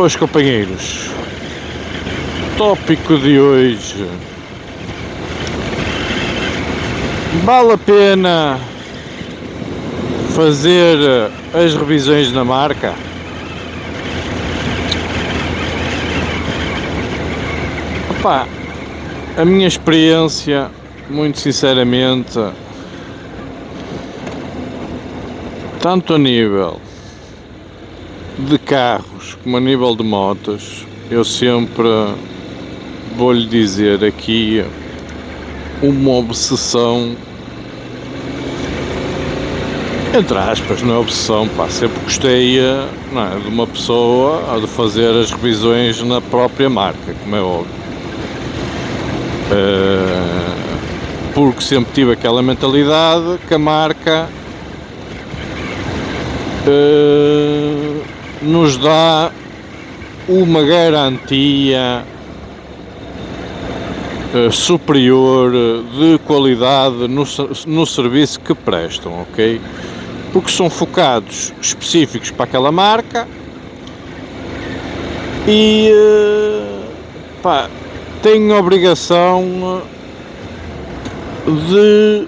Boas, companheiros. Tópico de hoje: vale a pena fazer as revisões na marca? Opá, a minha experiência, muito sinceramente, tanto a nível de carros como a nível de motos, eu sempre vou-lhe dizer aqui uma obsessão, entre aspas, não é obsessão, pá, sempre gostei, não é, de uma pessoa de fazer as revisões na própria marca, como é óbvio. Porque sempre tive aquela mentalidade que a marca nos dá uma garantia superior de qualidade no serviço que prestam, ok? Porque são focados específicos para aquela marca e pá, têm a obrigação de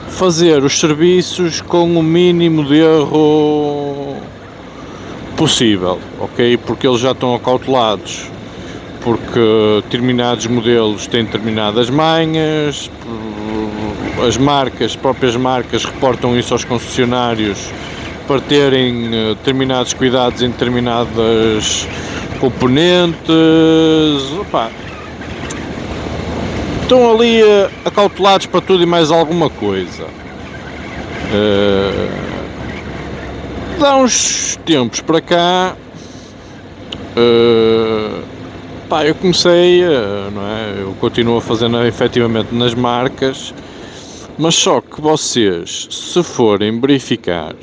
fazer os serviços com o mínimo de erro possível, ok? Porque eles já estão acautelados, porque determinados modelos têm determinadas manhas, as próprias marcas reportam isso aos concessionários para terem determinados cuidados em determinadas componentes. Opa, estão ali acautelados para tudo e mais alguma coisa. Dá uns tempos para cá, eu comecei, não é? Eu continuo a fazer efetivamente nas marcas, mas só que vocês, se forem verificar,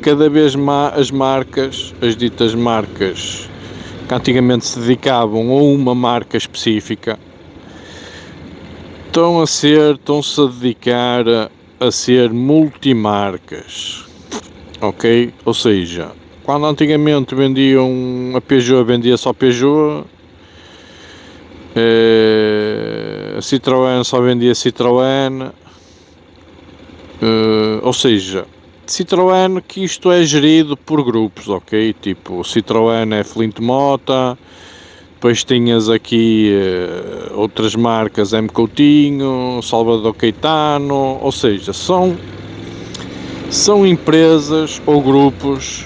cada vez mais as marcas, as ditas marcas que antigamente se dedicavam a uma marca específica, estão-se a dedicar a ser multimarcas, ok? Ou seja, quando antigamente vendiam a Peugeot, vendia só Peugeot, a Citroën só vendia Citroën, ou seja, Citroën, que isto é gerido por grupos, ok? Tipo, Citroën é Flint Mota, depois tinhas aqui outras marcas, M. Coutinho, Salvador Caetano, ou seja, são empresas ou grupos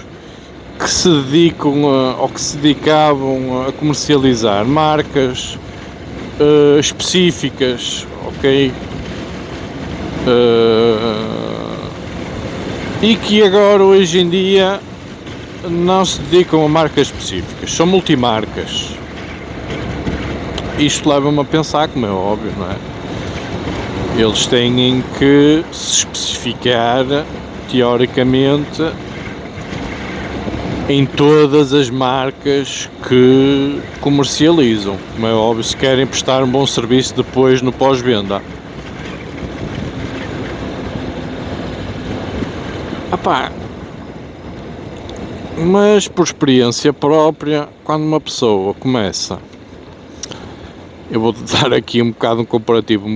que se dedicam ou que se dedicavam a comercializar marcas específicas, ok? E que agora, hoje em dia, não se dedicam a marcas específicas, são multimarcas. Isto leva-me a pensar, como é óbvio, não é? Eles têm que se especificar, teoricamente, em todas as marcas que comercializam, como é óbvio, se querem prestar um bom serviço depois no pós-venda. Mas por experiência própria, quando uma pessoa começa, eu vou dar aqui um comparativo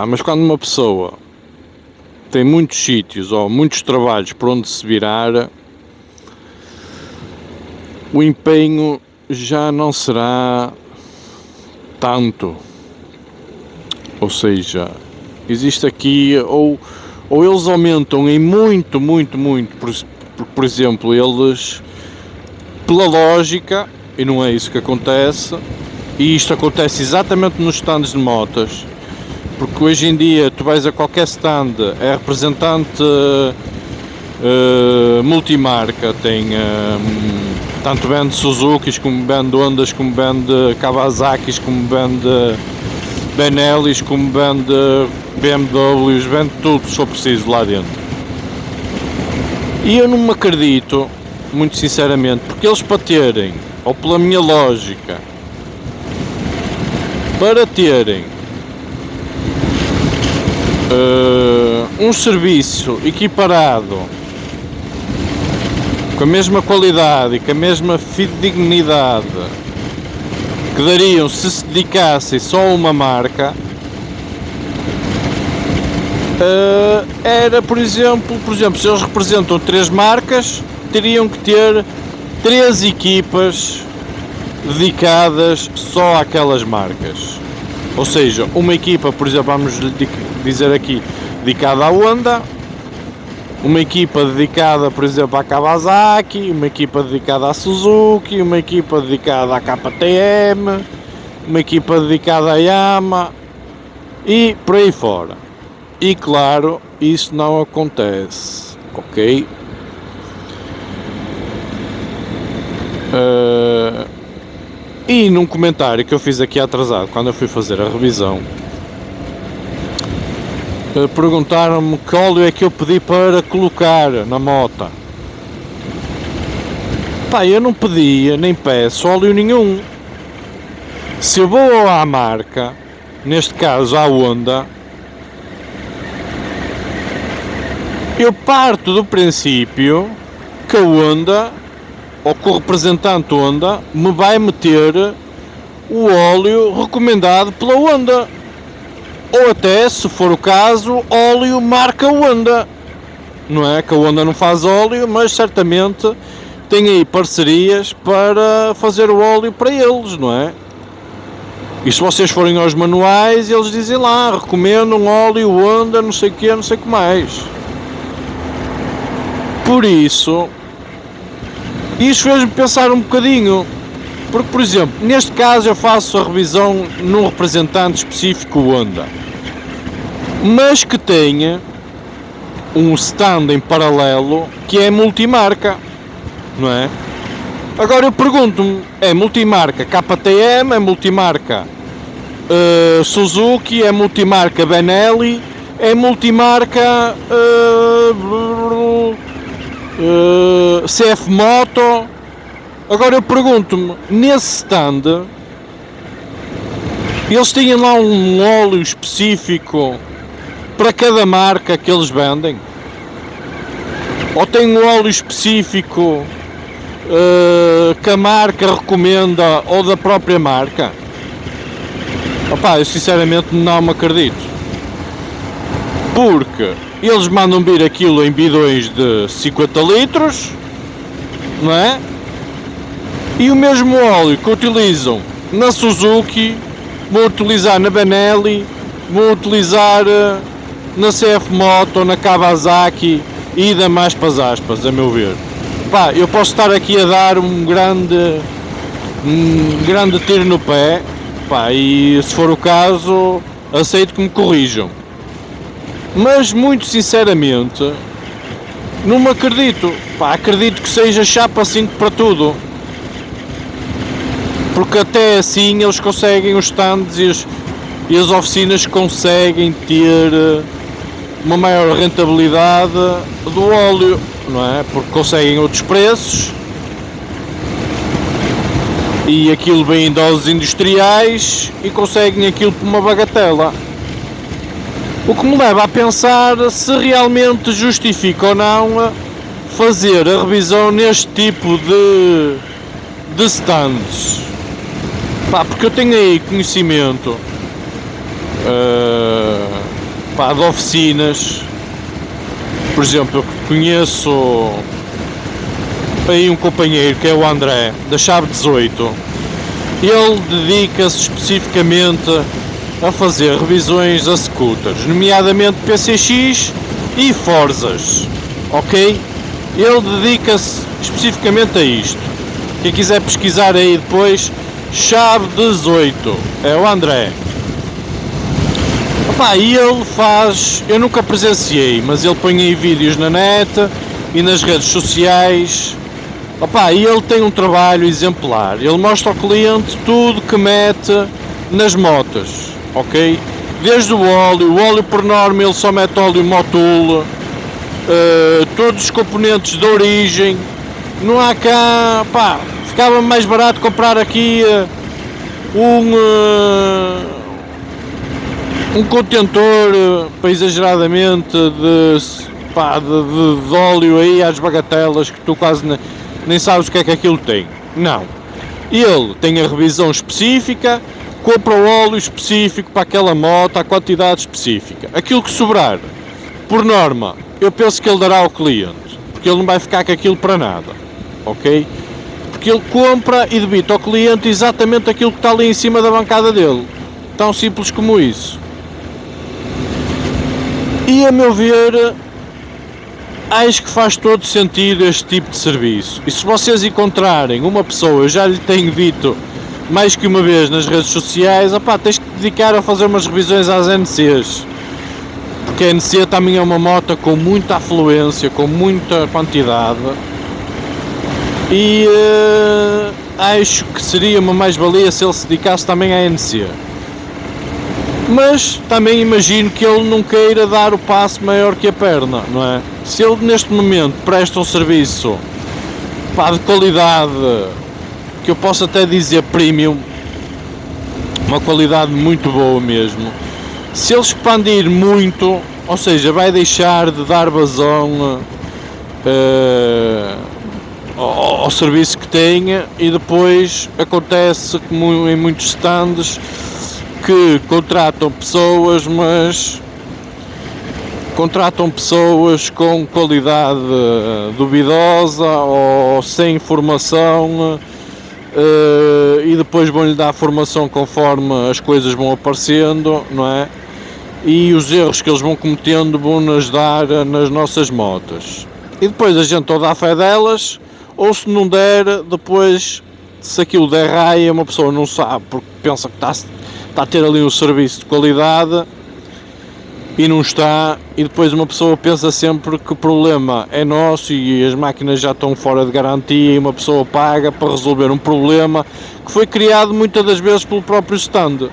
mas quando uma pessoa tem muitos sítios ou muitos trabalhos por onde se virar, o empenho já não será tanto. Ou seja, existe aqui, ou eles aumentam em muito, por exemplo, eles, pela lógica, e não é isso que acontece, e isto acontece exatamente nos stands de motas, porque hoje em dia tu vais a qualquer stand, é representante multimarca, tem tanto vende Suzukis, como vende Hondas, como vende Kawasakis, como vende Benelis, como vende BMWs, vende tudo se for preciso lá dentro. E eu não me acredito, muito sinceramente, porque eles, para terem, ou pela minha lógica, para terem um serviço equiparado com a mesma qualidade e com a mesma fidedignidade que dariam se dedicassem só a uma marca, era, por exemplo, se eles representam 3 marcas, teriam que ter 3 equipas dedicadas só àquelas marcas. Ou seja, uma equipa, por exemplo, vamos dizer aqui, dedicada à Honda, uma equipa dedicada, por exemplo, à Kawasaki, uma equipa dedicada à Suzuki, uma equipa dedicada à KTM, uma equipa dedicada à Yamaha e por aí fora. E claro, isso não acontece, ok? E num comentário que eu fiz aqui atrasado, quando eu fui fazer a revisão, perguntaram-me que óleo é que eu pedi para colocar na moto. Pá, eu não pedia, nem peço óleo nenhum. Se eu vou à marca, neste caso à Honda, eu parto do princípio que a Honda, ou que o representante Honda, me vai meter o óleo recomendado pela Honda. Ou até, se for o caso, óleo marca Honda. Não é que a Honda não faz óleo, mas certamente tem aí parcerias para fazer o óleo para eles, não é? E se vocês forem aos manuais, eles dizem lá, recomendam óleo Honda, não sei o que, não sei o que mais. Por isso fez-me pensar um bocadinho. Porque, por exemplo, neste caso eu faço a revisão num representante específico Honda, mas que tenha um stand em paralelo que é multimarca, não é? Agora eu pergunto-me, é multimarca KTM, é multimarca Suzuki, é multimarca Benelli, é multimarca CF Moto. Agora eu pergunto-me, nesse stand eles têm lá um óleo específico para cada marca que eles vendem? Ou tem um óleo específico que a marca recomenda ou da própria marca? Opá, eu sinceramente não me acredito. Porque eles mandam vir aquilo em bidões de 50 litros, não é? E o mesmo óleo que utilizam na Suzuki, vão utilizar na Benelli, vão utilizar na CF Moto, na Kawasaki e ainda mais para as aspas, a meu ver. Pá, eu posso estar aqui a dar um grande tiro no pé, pá, e se for o caso, aceito que me corrijam. Mas muito sinceramente, não me acredito. Pá, acredito que seja chapa 5 para tudo. Porque até assim eles conseguem, os stands e as oficinas conseguem ter uma maior rentabilidade do óleo, não é? Porque conseguem outros preços e aquilo vem em doses industriais e conseguem aquilo por uma bagatela. O que me leva a pensar se realmente justifica ou não fazer a revisão neste tipo de stands. Pá, porque eu tenho aí conhecimento de oficinas. Por exemplo, eu conheço aí um companheiro que é o André, da Chave 18. Ele dedica-se especificamente a fazer revisões a scooters, nomeadamente PCX e Forzas, ok? Ele dedica-se especificamente a isto. Quem quiser pesquisar aí depois, Chave 18, é o André. Opa, e ele faz, eu nunca presenciei, mas ele põe aí vídeos na net e nas redes sociais. Opa, e ele tem um trabalho exemplar. Ele mostra ao cliente tudo que mete nas motas, ok? Desde o óleo por norma ele só mete óleo Motul, todos os componentes de origem. Não há cá, pá, ficava mais barato comprar aqui um contentor, para exageradamente, de pá, de óleo aí às bagatelas que tu quase nem sabes o que é aquilo tem. Não. Ele tem a revisão específica, compra o óleo específico para aquela moto, a quantidade específica. Aquilo que sobrar, por norma, eu penso que ele dará ao cliente, porque ele não vai ficar com aquilo para nada, ok? Porque ele compra e debita ao cliente exatamente aquilo que está ali em cima da bancada dele. Tão simples como isso. E a meu ver, acho que faz todo sentido este tipo de serviço. E se vocês encontrarem uma pessoa, eu já lhe tenho dito mais que uma vez nas redes sociais, opá, tens que te dedicar a fazer umas revisões às NCs. Porque a NC também é uma moto com muita afluência, com muita quantidade. E acho que seria uma mais-valia se ele se dedicasse também à NC. Mas também imagino que ele não queira dar o passo maior que a perna, não é? Se ele neste momento presta um serviço, pá, de qualidade, que eu posso até dizer premium, uma qualidade muito boa mesmo, se ele expandir muito, ou seja, vai deixar de dar vazão ao serviço que tenha, e depois acontece como em muitos stands que contratam pessoas, mas contratam pessoas com qualidade duvidosa ou sem formação, e depois vão-lhe dar formação conforme as coisas vão aparecendo, não é? E os erros que eles vão cometendo vão-nos dar nas nossas motas. E depois a gente ou dá fé delas, ou se não der, depois, se aquilo der raia, uma pessoa não sabe, porque pensa que está a ter ali um serviço de qualidade e não está, e depois uma pessoa pensa sempre que o problema é nosso e as máquinas já estão fora de garantia, e uma pessoa paga para resolver um problema que foi criado muitas das vezes pelo próprio stand.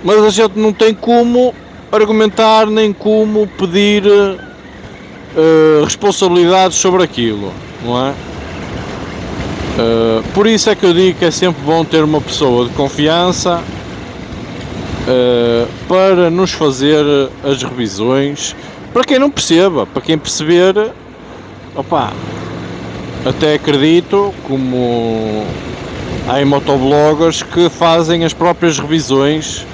Mas a gente não tem como argumentar nem como pedir responsabilidades sobre aquilo, não é? Por isso é que eu digo que é sempre bom ter uma pessoa de confiança para nos fazer as revisões. Para quem não perceba, para quem perceber, opá, até acredito, como há motobloggers que fazem as próprias revisões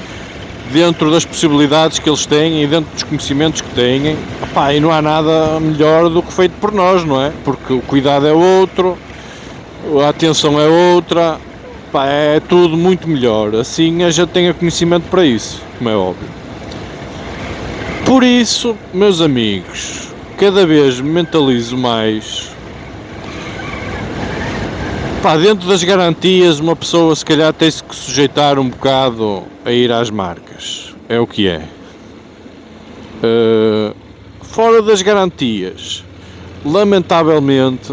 dentro das possibilidades que eles têm e dentro dos conhecimentos que têm, opá, e não há nada melhor do que feito por nós, não é? Porque o cuidado é outro, a atenção é outra, pá, é tudo muito melhor. Assim a gente tem conhecimento para isso, como é óbvio. Por isso, meus amigos, cada vez me mentalizo mais. Pá, dentro das garantias, uma pessoa se calhar tem-se que sujeitar um bocado a ir às marcas. É o que é. Fora das garantias, lamentavelmente,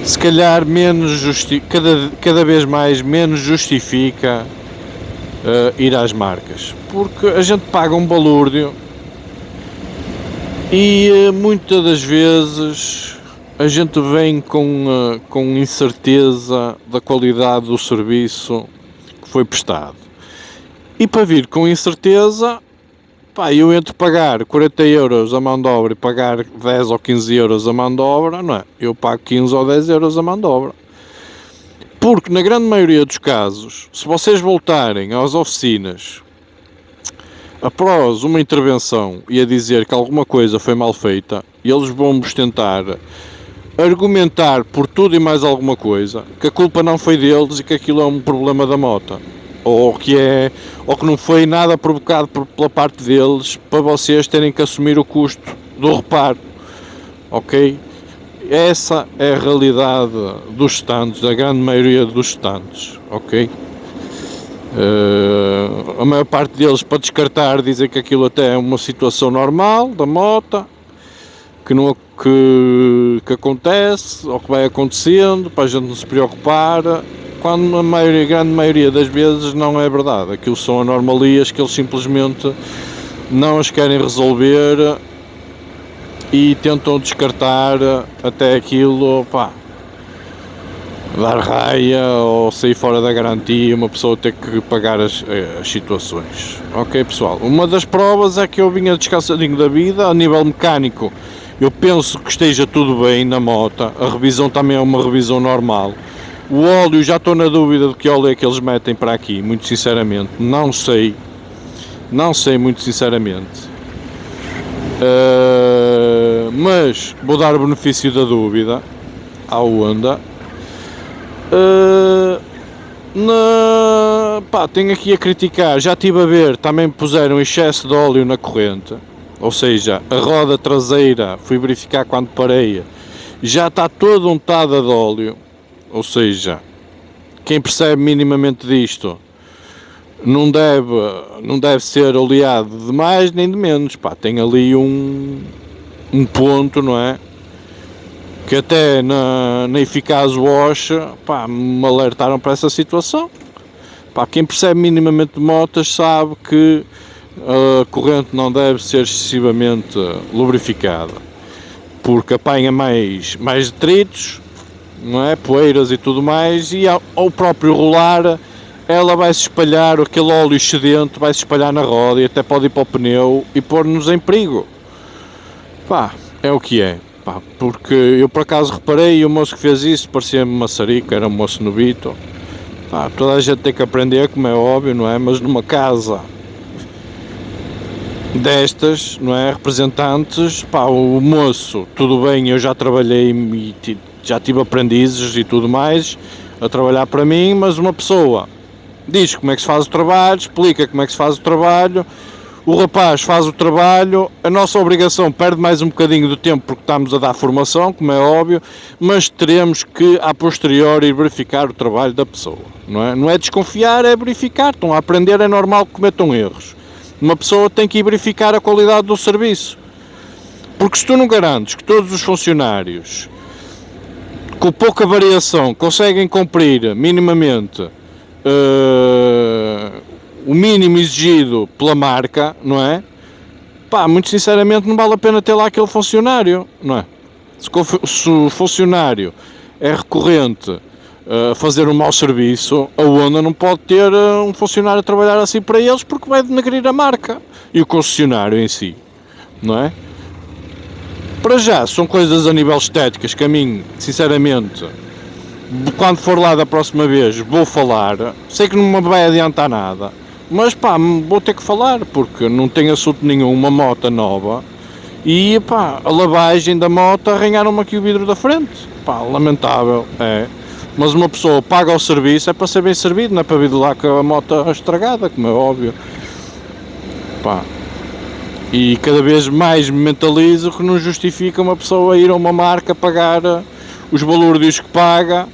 se calhar cada vez mais menos justifica ir às marcas, porque a gente paga um balúrdio e muitas das vezes a gente vem com incerteza da qualidade do serviço que foi prestado, e para vir com incerteza, pá, eu entre pagar 40 euros a mão de obra e pagar 10 ou 15 euros a mão de obra, não é? Eu pago 15 ou 10 euros a mão de obra. Porque na grande maioria dos casos, se vocês voltarem às oficinas após uma intervenção e a dizer que alguma coisa foi mal feita, eles vão-vos tentar argumentar por tudo e mais alguma coisa que a culpa não foi deles e que aquilo é um problema da moto. Ou que não foi nada provocado pela parte deles, para vocês terem que assumir o custo do reparo, ok? Essa é a realidade dos stands, da grande maioria dos stands, ok? A maior parte deles, para descartar, dizem que aquilo até é uma situação normal da moto, que acontece, ou que vai acontecendo, para a gente não se preocupar, quando a grande maioria das vezes não é verdade. Aquilo são anomalias que eles simplesmente não as querem resolver e tentam descartar até aquilo, pá, dar raia ou sair fora da garantia e uma pessoa ter que pagar as situações. Ok, pessoal, uma das provas é que eu vinha descansadinho da vida. A nível mecânico eu penso que esteja tudo bem na moto, a revisão também é uma revisão normal. O óleo, já estou na dúvida de que óleo é que eles metem para aqui, muito sinceramente, não sei muito sinceramente. Mas vou dar o benefício da dúvida à Honda. Tenho aqui a criticar, já estive a ver, também puseram excesso de óleo na corrente, ou seja, a roda traseira, fui verificar quando parei, já está toda untada de óleo, ou seja, quem percebe minimamente disto não deve ser oleado de mais nem de menos, tem ali um ponto, não é? Que até na Eficaz Wash, me alertaram para essa situação. Quem percebe minimamente de motas sabe que a corrente não deve ser excessivamente lubrificada, porque apanha mais detritos, não é? Poeiras e tudo mais, e ao próprio rolar ela vai se espalhar, aquele óleo excedente vai se espalhar na roda e até pode ir para o pneu e pôr-nos em perigo. É o que é. Porque eu por acaso reparei e o moço que fez isso parecia-me maçarico, era um moço novito. Toda a gente tem que aprender, como é óbvio, não é? Mas numa casa destas, não é? Representantes, o moço, tudo bem, eu já trabalhei e já tive aprendizes e tudo mais a trabalhar para mim, mas uma pessoa diz como é que se faz o trabalho, explica como é que se faz o trabalho, o rapaz faz o trabalho, a nossa obrigação perde mais um bocadinho do tempo porque estamos a dar formação, como é óbvio, mas teremos que, a posteriori, verificar o trabalho da pessoa, não é? Não é desconfiar, é verificar, estão a aprender, é normal que cometam erros. Uma pessoa tem que ir verificar a qualidade do serviço, porque se tu não garantes que todos os funcionários, com pouca variação, conseguem cumprir minimamente o mínimo exigido pela marca, não é? Muito sinceramente não vale a pena ter lá aquele funcionário, não é? Se o funcionário é recorrente a fazer um mau serviço, a Honda não pode ter um funcionário a trabalhar assim para eles, porque vai denegrir a marca e o concessionário em si, não é? Para já, são coisas a nível estéticas que a mim, sinceramente, quando for lá da próxima vez vou falar, sei que não me vai adiantar nada, mas vou ter que falar, porque não tenho assunto nenhum, uma moto nova, e a lavagem da moto arranharam-me aqui o vidro da frente, lamentável, é, mas uma pessoa paga o serviço, é para ser bem servido, não é para vir de lá com a moto estragada, como é óbvio, e cada vez mais me mentalizo que não justifica uma pessoa ir a uma marca pagar os balúrdios que paga,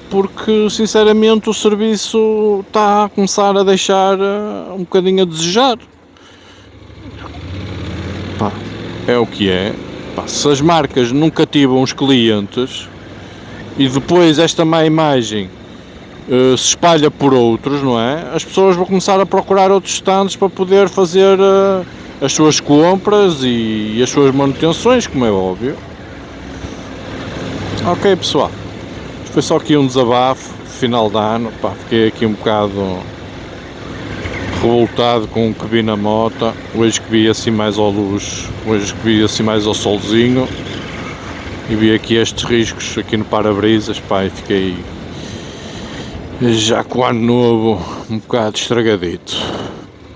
porque sinceramente o serviço está a começar a deixar um bocadinho a desejar. É o que é. Se as marcas não cativam os clientes e depois esta má imagem se espalha por outros, não é? As pessoas vão começar a procurar outros stands para poder fazer as suas compras e as suas manutenções, como é óbvio. Ok, pessoal, foi só aqui um desabafo, final de ano, fiquei aqui um bocado revoltado com o que vi na moto, hoje que vi assim mais ao luz, hoje que vi assim mais ao solzinho, e vi aqui estes riscos aqui no para-brisas, e fiquei já com o ano novo um bocado estragadito.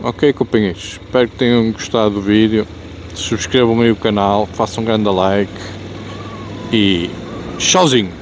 Ok, companheiros, espero que tenham gostado do vídeo, subscrevam aí o canal, façam um grande like e tchauzinho!